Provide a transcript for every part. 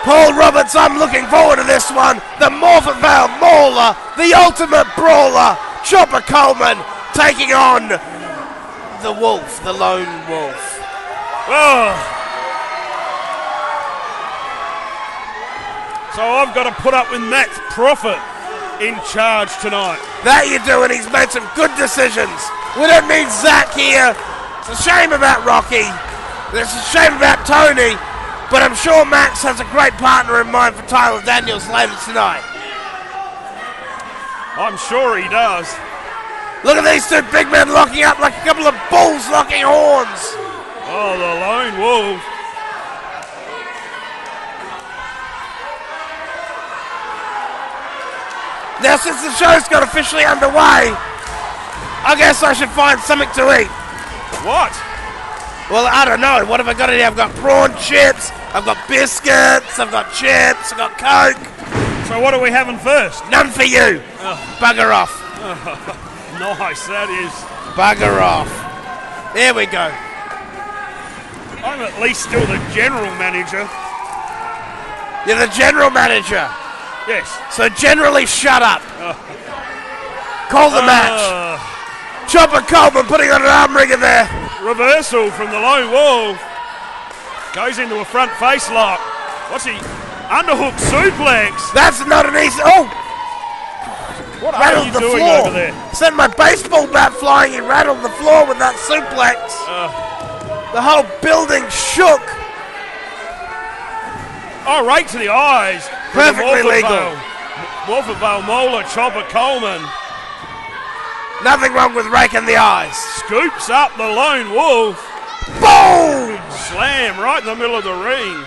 Paul Roberts, I'm looking forward to this one. The Morphettvale Mauler, the ultimate brawler, Chopper Coleman, taking on the Wolf, the Lone Wolf. Oh. So I've got to put up with Matt Prophet in charge tonight. That you do, and he's made some good decisions. We don't need Zach here. It's a shame about Rocky. It's a shame about Tony. But I'm sure Max has a great partner in mind for Tyler Daniels later tonight. I'm sure he does. Look at these two big men locking up like a couple of bulls locking horns. Oh, the Lone Wolf. Now, since the show's got officially underway, I guess I should find something to eat. What? Well, I don't know. What have I got in here? I've got prawn chips, I've got biscuits, I've got chips, I've got Coke. So what are we having first? None for you. Bugger off. Nice, that is. Bugger off. There we go. I'm at least still the general manager. You're the general manager. Yes. So generally shut up. Call the match. Chopper Coleman putting on an arm wringer there. Reversal from the Lone Wolf. Goes into a front face lock. What's he? Underhook suplex. That's not an easy. Oh! What are you doing over there? Sent my baseball bat flying. He rattled the floor with that suplex. The whole building shook. Oh, right to the eyes. Perfectly legal. Morphettvale Mauler, Chopper Coleman. Nothing wrong with raking the eyes. Scoops up the Lone Wolf. Boom! Slam right in the middle of the ring.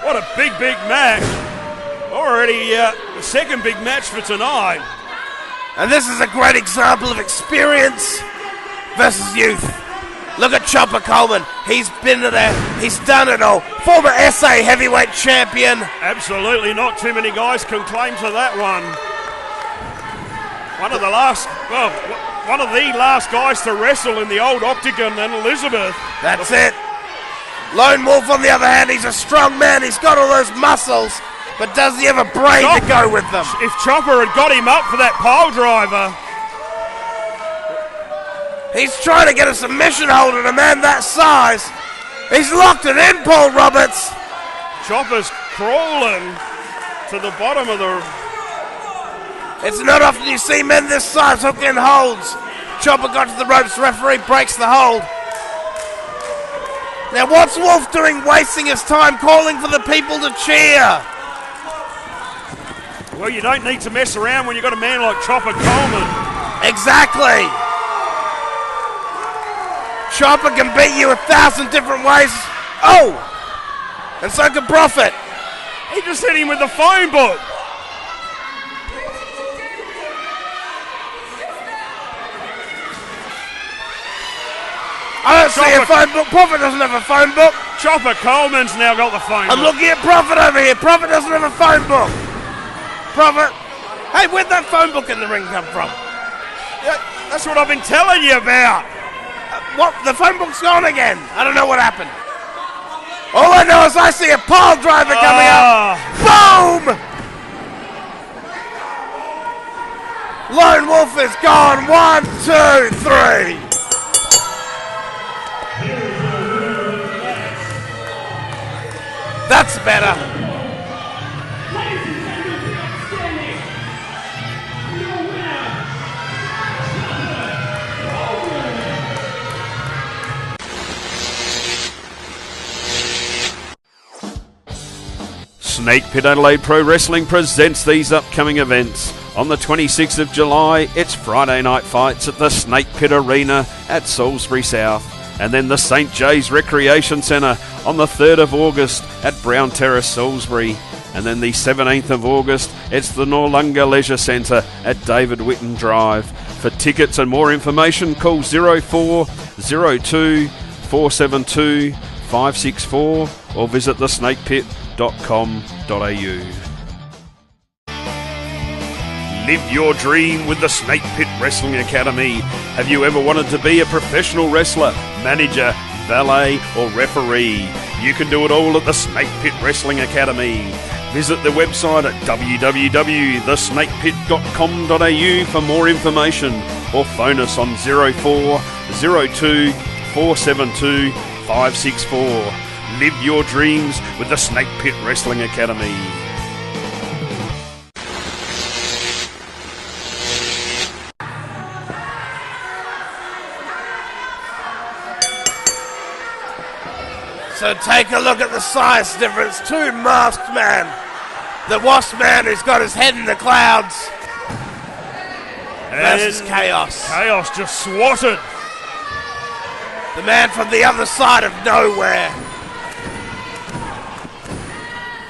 What a big match. Already the second big match for tonight. And this is a great example of experience versus youth. Look at Chopper Coleman. He's been there. He's done it all. Former SA heavyweight champion. Absolutely not too many guys can claim to that one. One of the last guys to wrestle in the old Octagon and Elizabeth. That's it. Lone Wolf, on the other hand, he's a strong man. He's got all those muscles, but does he have a brain to go with them? If Chopper had got him up for that pile driver. He's trying to get a submission hold on a man that size. He's locked it in, Paul Roberts. Chopper's crawling to the bottom of the... It's not often you see men this size hook in holds. Chopper got to the ropes, referee breaks the hold. Now what's Wolf doing wasting his time calling for the people to cheer? Well, you don't need to mess around when you've got a man like Chopper Coleman. Exactly. Chopper can beat you 1,000 different ways. Oh! And so can Prophet. He just hit him with the phone book. I don't see a phone book. Prophet doesn't have a phone book. Chopper Coleman's now got the phone book. I'm looking at Prophet over here. Prophet doesn't have a phone book. Prophet. Hey, where'd that phone book in the ring come from? Yeah, that's what I've been telling you about. What? The phone book's gone again. I don't know what happened. All I know is I see a pile driver coming up. Boom! Lone Wolf is gone. 1, 2, 3. That's better. Snake Pit Adelaide Pro Wrestling presents these upcoming events. On the 26th of July, it's Friday night fights at the Snake Pit Arena at Salisbury South. And then the St. J's Recreation Centre on the 3rd of August at Brown Terrace, Salisbury. And then the 17th of August, it's the Noarlunga Leisure Centre at David Whitten Drive. For tickets and more information, call 0402 472 564 or visit thesnakepit.com.au. Live your dream with the Snake Pit Wrestling Academy. Have you ever wanted to be a professional wrestler, manager, valet or referee? You can do it all at the Snake Pit Wrestling Academy. Visit the website at www.thesnakepit.com.au for more information, or phone us on 0402 472 564. Live your dreams with the Snake Pit Wrestling Academy. So take a look at the size difference. Two masked men. The Wasp Man who's got his head in the clouds versus Chaos. Chaos just swatted. The man from the other side of nowhere.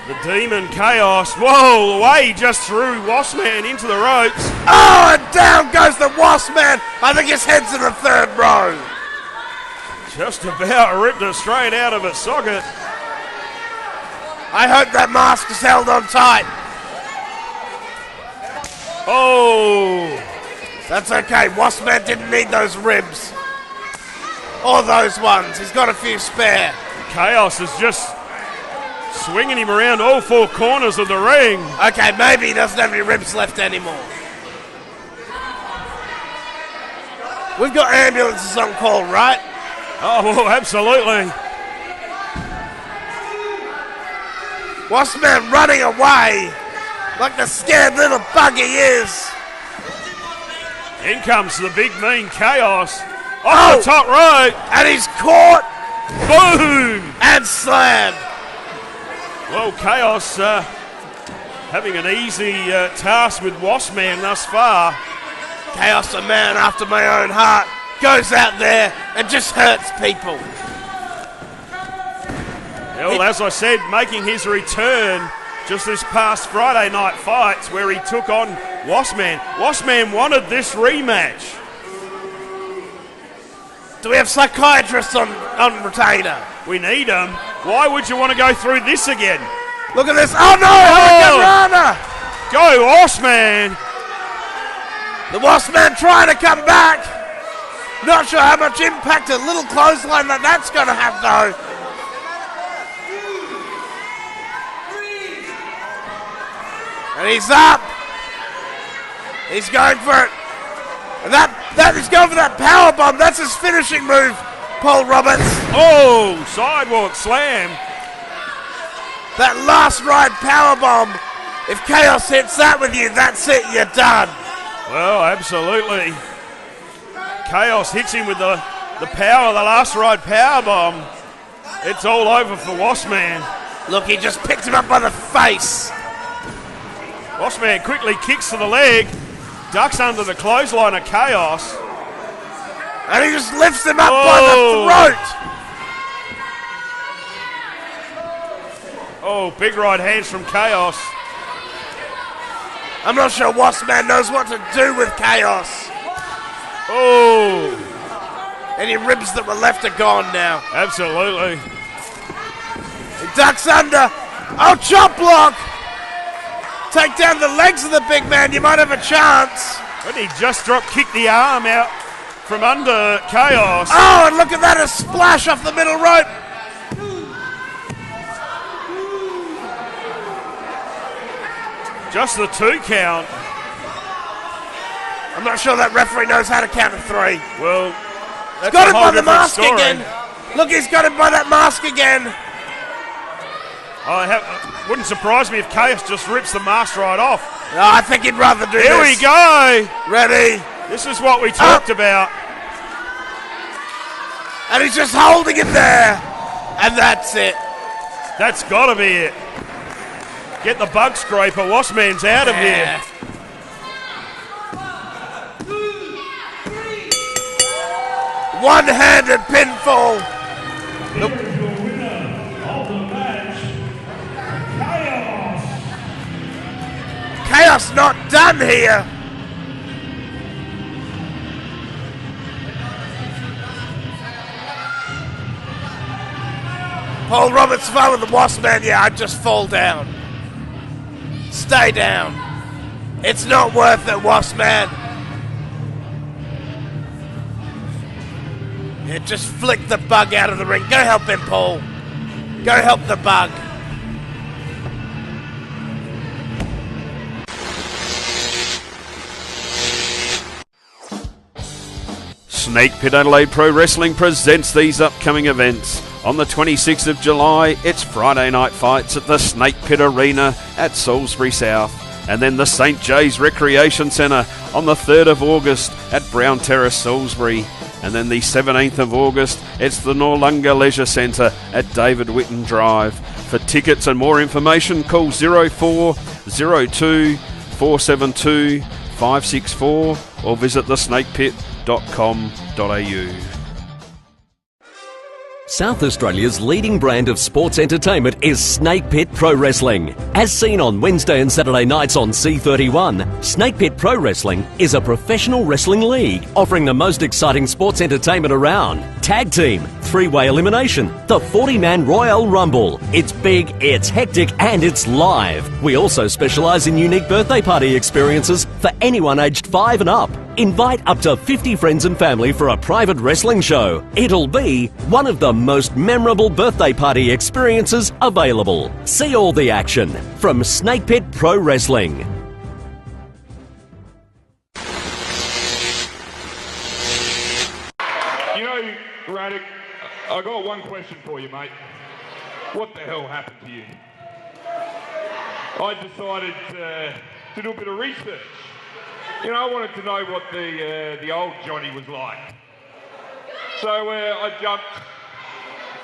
The Demon Chaos. Whoa, the way he just threw Wasp Man into the ropes. Oh, and down goes the Wasp Man. I think his head's in the third row. Just about ripped it straight out of its socket. I hope that mask is held on tight. Oh. That's okay. Waspman didn't need those ribs. Or those ones. He's got a few spare. Chaos is just swinging him around all four corners of the ring. Okay, maybe he doesn't have any ribs left anymore. We've got ambulances on call, right? Oh, well, absolutely. Waspman running away like the scared little bug he is. In comes the big mean Chaos. Off the top rope. And he's caught. Boom. And slammed. Well, Chaos having an easy task with Waspman thus far. Chaos, a man after my own heart, goes out there and just hurts people. Well, as I said, making his return just this past Friday night fights where he took on Waspman. Waspman wanted this rematch. Do we have psychiatrists on retainer? We need them. Why would you want to go through this again? Look at this. Oh no! Hurricane Go, Waspman! The Waspman trying to come back. Not sure how much impact a little clothesline that's going to have though. And he's up. He's going for it. And he's going for that power bomb. That's his finishing move, Paul Roberts. Oh, sidewalk slam. That last ride power bomb. If Chaos hits that with you, that's it. You're done. Well, absolutely. Chaos hits him with the power, the last ride power bomb. It's all over for Waspman. Look, he just picked him up by the face. Waspman quickly kicks to the leg, ducks under the clothesline of Chaos. And he just lifts him up by the throat. Oh, big right hands from Chaos. I'm not sure Waspman knows what to do with Chaos. Oh. Any ribs that were left are gone now. Absolutely. He ducks under. Oh, chop block. Take down the legs of the big man. You might have a chance. But he just kicked the arm out from under Chaos. Oh, and look at that, a splash off the middle rope. Just the 2 count. I'm not sure that referee knows how to count to 3. Well, that's got a him whole by the different mask story. again. Look, he's got him by that mask again. Wouldn't surprise me if Chaos just rips the mask right off. No, I think he'd rather do Here this. we go. Ready. This is what we talked about. And he's just holding him there. And that's it. That's got to be it. Get the bug scraper. Waspman's out of here. One-handed pinfall. Chaos not done here. Paul Roberts fell with the Waspman. Yeah, I'd just fall down. Stay down. It's not worth it, Waspman. Yeah, just flick the bug out of the ring. Go help him, Paul. Go help the bug. Snake Pit Adelaide Pro Wrestling presents these upcoming events. On the 26th of July, it's Friday night fights at the Snake Pit Arena at Salisbury South. And then the St J's Recreation Centre on the 3rd of August at Brown Terrace, Salisbury. And then the 17th of August, it's the Noarlunga Leisure Centre at David Whitten Drive. For tickets and more information, call 0402 472 564 or visit thesnakepit.com.au. South Australia's leading brand of sports entertainment is Snake Pit Pro Wrestling. As seen on Wednesday and Saturday nights on C31, Snake Pit Pro Wrestling is a professional wrestling league offering the most exciting sports entertainment around. Tag team, three-way elimination, the 40-man Royal Rumble. It's big, it's hectic, and it's live. We also specialise in unique birthday party experiences for anyone aged 5 and up. Invite up to 50 friends and family for a private wrestling show. It'll be one of the most memorable birthday party experiences available. See all the action from Snake Pit Pro Wrestling. You know, Radic, I got one question for you, mate. What the hell happened to you? I decided to do a bit of research. You know, I wanted to know what the old Johnny was like. So I jumped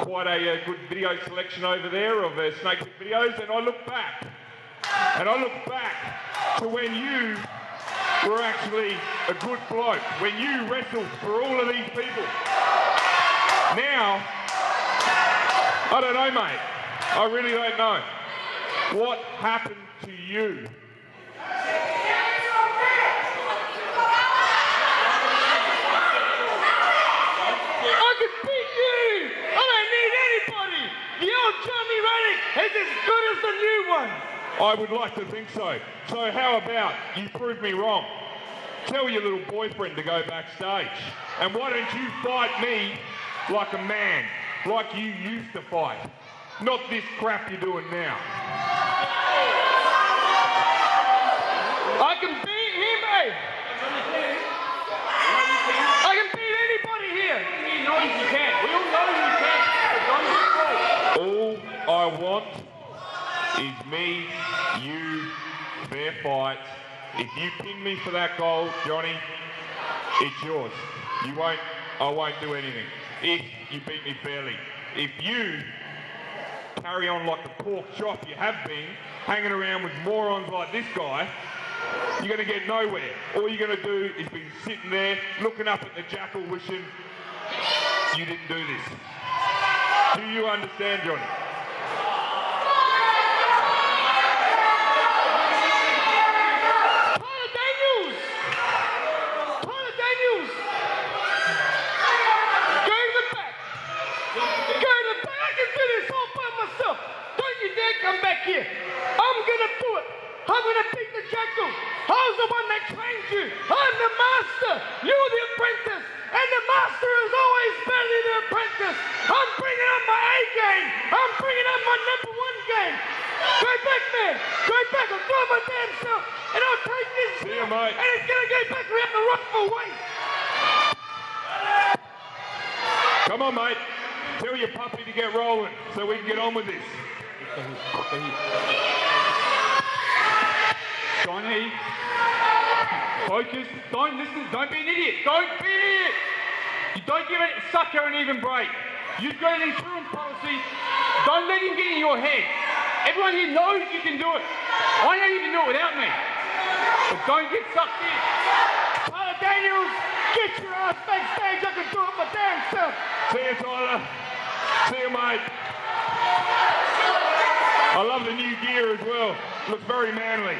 quite a good video selection over there of Snake Pit videos, and I looked back. And I looked back to when you were actually a good bloke, when you wrestled for all of these people. Now, I don't know, mate. I really don't know. What happened to you? Johnny Radic is as good as the new one. I would like to think so. So how about you prove me wrong? Tell your little boyfriend to go backstage. And why don't you fight me like a man, like you used to fight? Not this crap you're doing now. I can beat him, eh? I can beat anybody here. You know you can. We all know you can. All I want is me, you, fair fight. If you pin me for that goal, Johnny, it's yours. I won't do anything. If you beat me fairly. If you carry on like the pork chop you have been, hanging around with morons like this guy, you're going to get nowhere. All you're going to do is be sitting there, looking up at the Jackal, wishing you didn't do this. Do you understand, Johnny? Tyler Daniels! Tyler Daniels! Go to the back! Go to the back! I can do this all by myself! Don't you dare come back here! I'm gonna do it! I'm gonna beat the Jackal! I was the one that trained you! I'm the master! You're the apprentice! And the master is always better than the apprentice! I'm bringing up my A game! I'm bringing up my number 1 game! Go back, man! Go back! I'll do it my damn self! And I'll take this See you, mate. and it's gonna go back around the rightful way! Come on, mate. Tell your puppy to get rolling so we can get on with this. Johnny, focus. Don't listen. Don't be an idiot. Don't be an idiot. You don't give a sucker an even break. You've got an insurance policy. Don't let him get in your head. Everyone here knows you can do it. I know you can do it without me. But don't get sucked in. Tyler Daniels, get your ass backstage. I can do it my damn self. See you, Tyler. See you, mate. I love the new gear as well. Looks very manly.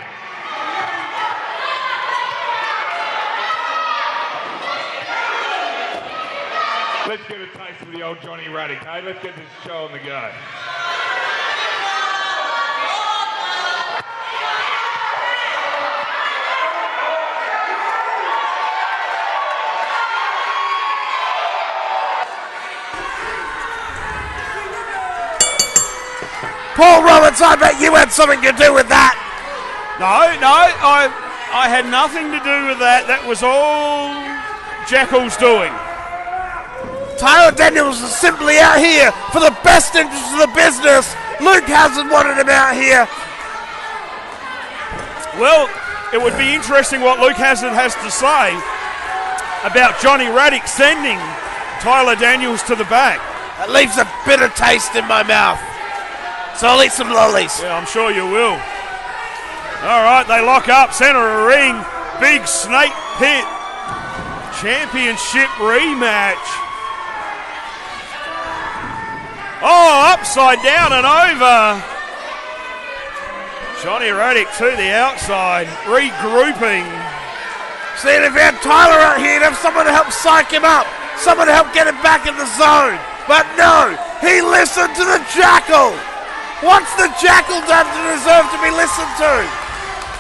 Let's get a taste of the old Johnny Radic, hey? Let's get this show on the go. Paul Roberts, I bet you had something to do with that. No, I had nothing to do with that. That was all Jackal's doing. Tyler Daniels is simply out here for the best interest of the business. Luke hasn't wanted him out here. Well, it would be interesting what Luke Hazard has to say about Johnny Radic sending Tyler Daniels to the back. It leaves a bitter taste in my mouth. So I'll eat some lollies. Yeah, I'm sure you will. All right, they lock up, center of ring. Big Snake Pit Championship rematch. Oh, upside down and over. Johnny Radic to the outside, regrouping. See, if you had Tyler out here, you'd have someone to help psych him up, someone to help get him back in the zone. But no, he listened to the Jackal. What's the Jackal done to deserve to be listened to?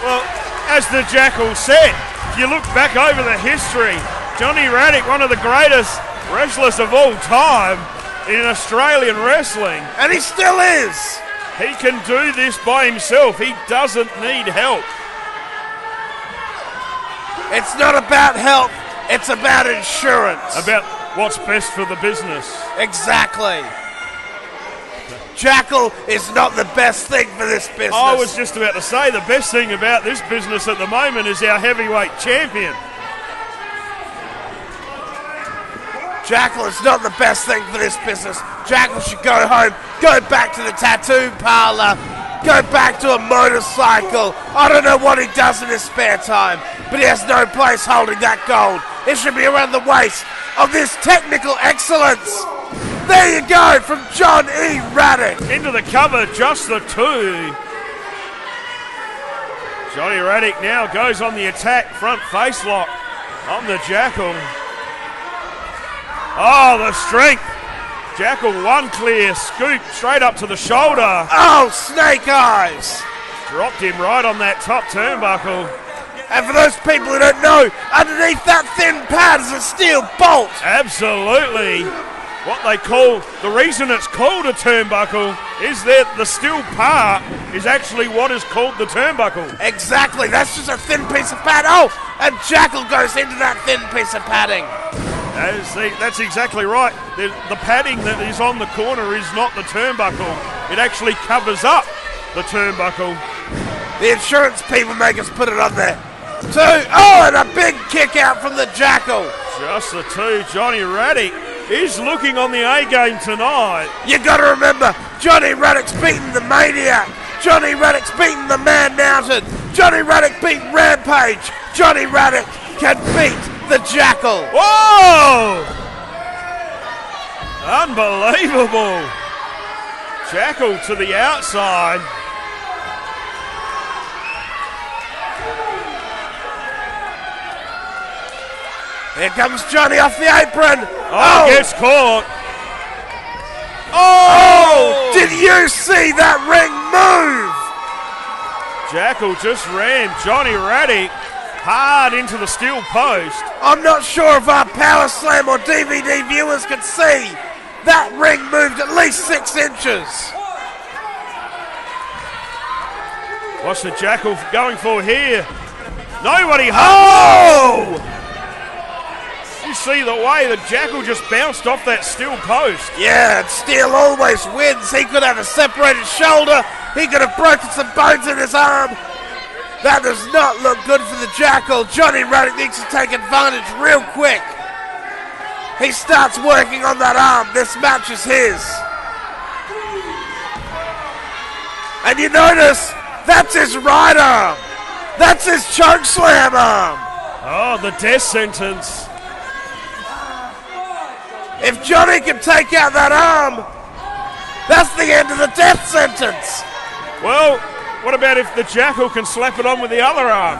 Well, as the Jackal said, if you look back over the history, Johnny Radic, one of the greatest wrestlers of all time in Australian wrestling. And he still is. He can do this by himself. He doesn't need help. It's not about help, it's about insurance. About what's best for the business. Exactly. Jackal is not the best thing for this business. I was just about to say, the best thing about this business at the moment is our heavyweight champion. Jackal is not the best thing for this business. Jackal should go home, go back to the tattoo parlor, go back to a motorcycle. I don't know what he does in his spare time, but he has no place holding that gold. It should be around the waist of this technical excellence. There you go, from John E. Radic. Into the cover, just the two. Johnny Radic now goes on the attack, front face lock on the Jackal. Oh, the strength. Jackal, one clear scoop straight up to the shoulder. Oh, snake eyes. Dropped him right on that top turnbuckle. And for those people who don't know, underneath that thin pad is a steel bolt. Absolutely. What they call, the reason it's called a turnbuckle is that the steel part is actually what is called the turnbuckle. Exactly, that's just a thin piece of pad. Oh, and Jackal goes into that thin piece of padding. That's exactly right. The padding that is on the corner is not the turnbuckle. It actually covers up the turnbuckle. The insurance people make us put it on there. Two, oh, and a big kick out from the Jackal. Just the two. Johnny Radic is looking on the A game tonight. You gotta remember, Johnny Radic's beaten the Maniac. Johnny Radic's beaten the Man Mountain. Johnny Radic beat Rampage. Johnny Radic can beat the Jackal. Whoa! Unbelievable. Jackal to the outside. Here comes Johnny off the apron. Oh, gets caught. Oh! Did you see that ring move? Jackal just ran Johnny Radic hard into the steel post. I'm not sure if our Power Slam or DVD viewers can see. That ring moved at least 6 inches. What's the Jackal going for here? Nobody. Oh! You see the way the Jackal just bounced off that steel post. Yeah, and steel always wins. He could have a separated shoulder. He could have broken some bones in his arm. That does not look good for the Jackal. Johnny Radic needs to take advantage real quick. He starts working on that arm. This match is his. And you notice, that's his right arm. That's his choke slam arm. Oh, the death sentence. If Johnny can take out that arm, that's the end of the death sentence. Well, what about if the Jackal can slap it on with the other arm?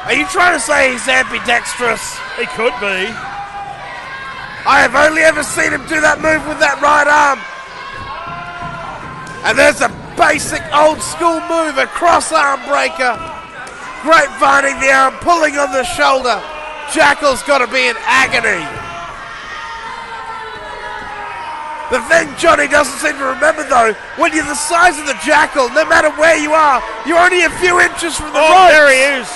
Are you trying to say he's ambidextrous? He could be. I have only ever seen him do that move with that right arm. And there's a basic old school move, a cross arm breaker. Grapevining the arm, pulling on the shoulder. Jackal's got to be in agony. The thing Johnny doesn't seem to remember, though, when you're the size of the Jackal, no matter where you are, you're only a few inches from the ropes. There he is.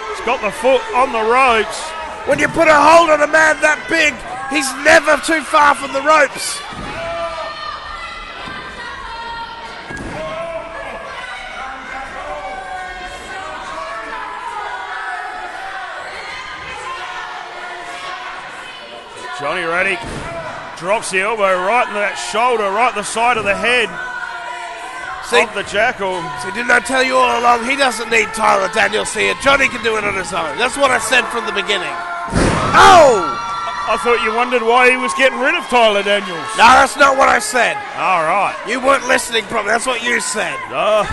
He's got the foot on the ropes. When you put a hold on a man that big, he's never too far from the ropes. Johnny Radic drops the elbow right into that shoulder, right the side of the head of the Jackal. See, didn't I tell you all along, he doesn't need Tyler Daniels here. Johnny can do it on his own. That's what I said from the beginning. Oh! I thought you wondered why he was getting rid of Tyler Daniels. No, that's not what I said. All right. You weren't listening properly. That's what you said. Oh.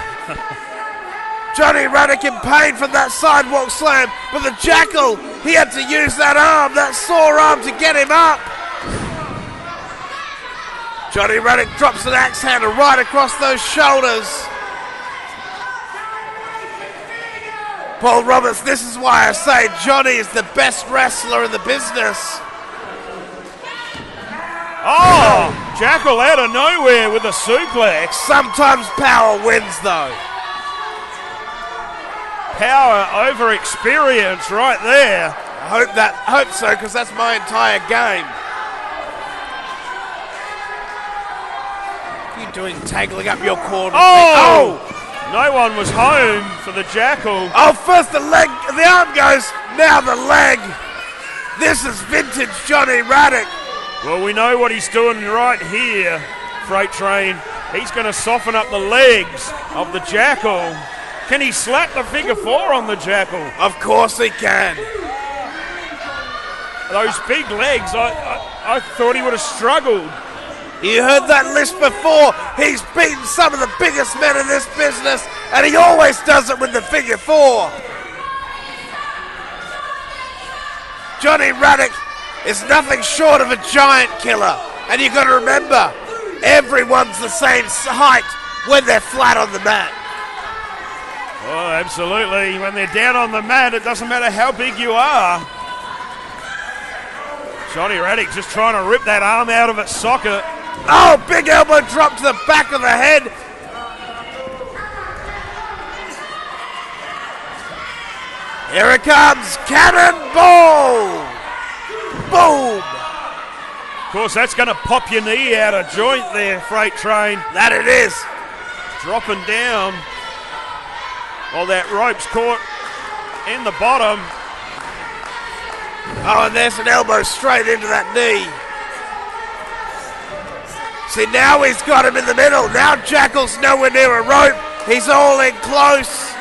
Johnny Radic in pain from that sidewalk slam, but the Jackal, he had to use that arm, that sore arm, to get him up. Johnny Radic drops an axe handle right across those shoulders. Paul Roberts, this is why I say Johnny is the best wrestler in the business. Oh, Jackal out of nowhere with a suplex. Sometimes power wins, though. Power over experience right there. I hope so, because that's my entire game. What are you doing, tangling up your cord? Oh! No one was home for the Jackal. Oh, first the leg, the arm goes, now the leg. This is vintage Johnny Radic. Well, we know what he's doing right here, Freight Train. He's going to soften up the legs of the Jackal. Can he slap the figure four on the Jackal? Of course he can. Those big legs, I thought he would have struggled. You heard that list before. He's beaten some of the biggest men in this business, and he always does it with the figure four. Johnny Radic is nothing short of a giant killer. And you've got to remember, everyone's the same height when they're flat on the mat. Oh, absolutely. When they're down on the mat, it doesn't matter how big you are. Johnny Radic just trying to rip that arm out of its socket. Oh, big elbow drop to the back of the head. Here it comes, cannonball! Boom! Of course, that's going to pop your knee out of joint there, Freight Train. That it is. Dropping down. Well, that rope's caught in the bottom. Oh, and there's an elbow straight into that knee. See, now he's got him in the middle. Now Jackal's nowhere near a rope. He's all in close.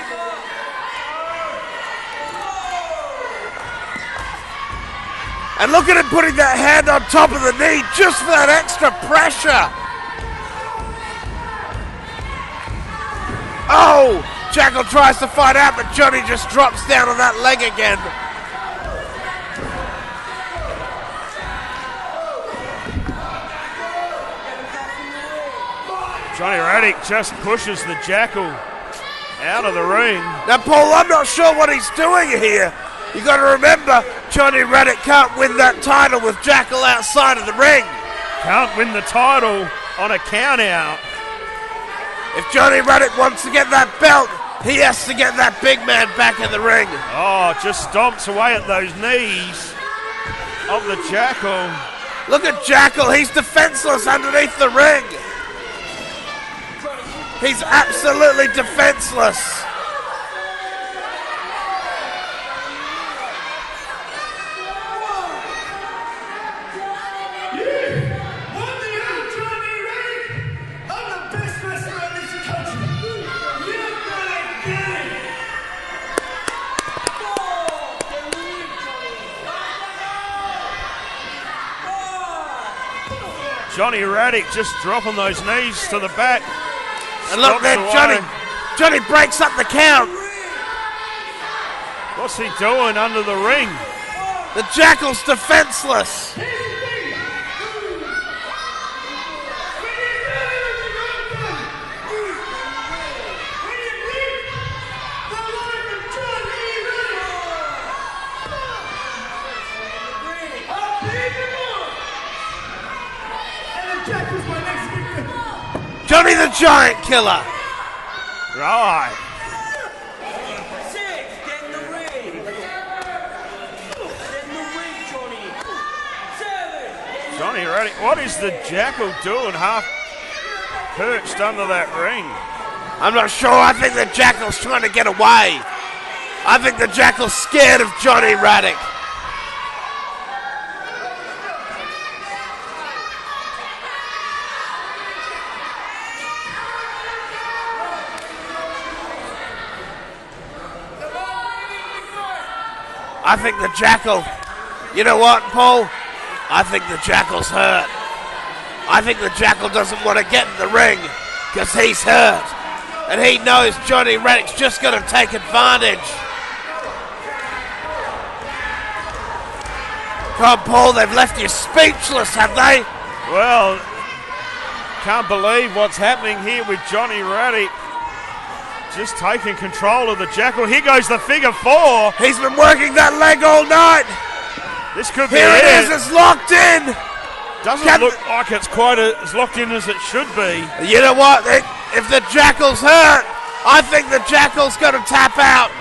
And look at him putting that hand on top of the knee just for that extra pressure. Oh, Jackal tries to fight out, but Johnny just drops down on that leg again. Johnny Radic just pushes the Jackal out of the ring. Now, Paul, I'm not sure what he's doing here. You got to remember, Johnny Radic can't win that title with Jackal outside of the ring. Can't win the title on a count out. If Johnny Radic wants to get that belt, he has to get that big man back in the ring. Oh, just stomps away at those knees of the Jackal. Look at Jackal, he's defenseless underneath the ring. He's absolutely defenseless. Johnny Radic just dropping those knees to the back. And look there, Johnny breaks up the count. What's he doing under the ring? The Jackal's defenseless. Johnny the Giant Killer. Right. Johnny Radic, what is the Jackal doing half perched under that ring? I'm not sure. I think the Jackal's trying to get away. I think the Jackal's scared of Johnny Radic. I think the Jackal, you know what, Paul? I think the Jackal's hurt. I think the Jackal doesn't want to get in the ring because he's hurt. And he knows Johnny Radic's just going to take advantage. Come on, Paul, they've left you speechless, have they? Well, can't believe what's happening here with Johnny Radic. Just taking control of the Jackal. Here goes the figure four. He's been working that leg all night. This could be Here it it. is, it's locked in. Doesn't look like it's quite as locked in as it should be. You know what? If the Jackal's hurt, I think the Jackal's going to tap out.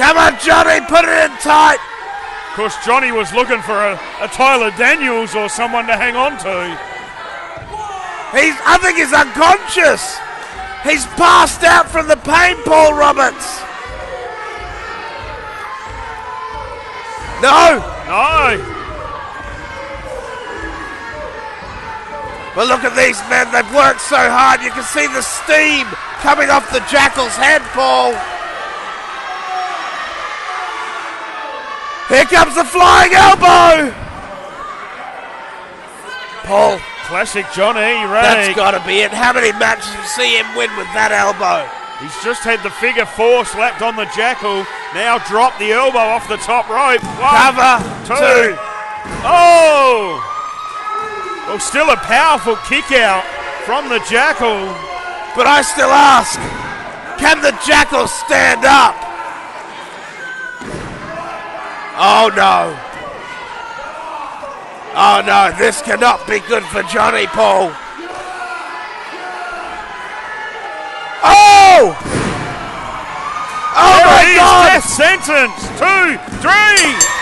Come on, Johnny, put it in tight. Of course, Johnny was looking for a Tyler Daniels or someone to hang on to. I think he's unconscious. He's passed out from the pain, Paul Roberts. No. But look at these men. They've worked so hard. You can see the steam coming off the Jackal's head, Paul. Here comes the flying elbow. Paul. Classic Johnny Radic. That's got to be it. How many matches have you see him win with that elbow? He's just had the figure four slapped on the Jackal. Now dropped the elbow off the top rope. Cover. Two. Oh! Well, still a powerful kick out from the Jackal. But I still ask, can the Jackal stand up? Oh no. Oh no, this cannot be good for Johnny, Paul. Oh! Oh there my God! Death sentence. 2, 3.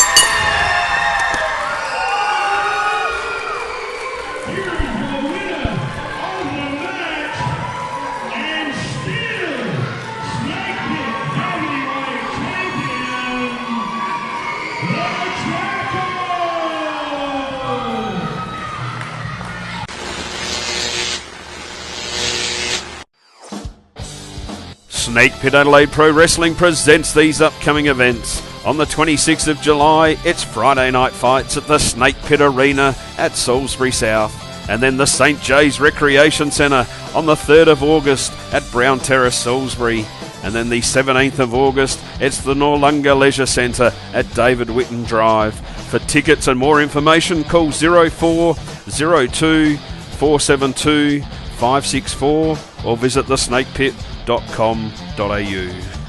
Snake Pit Adelaide Pro Wrestling presents these upcoming events. On the 26th of July, it's Friday night fights at the Snake Pit Arena at Salisbury South. And then the St J's Recreation Centre on the 3rd of August at Brown Terrace, Salisbury. And then the 17th of August, it's the Noarlunga Leisure Centre at David Whitten Drive. For tickets and more information, call 0402 472 564 or visit thesnakepit.com.au.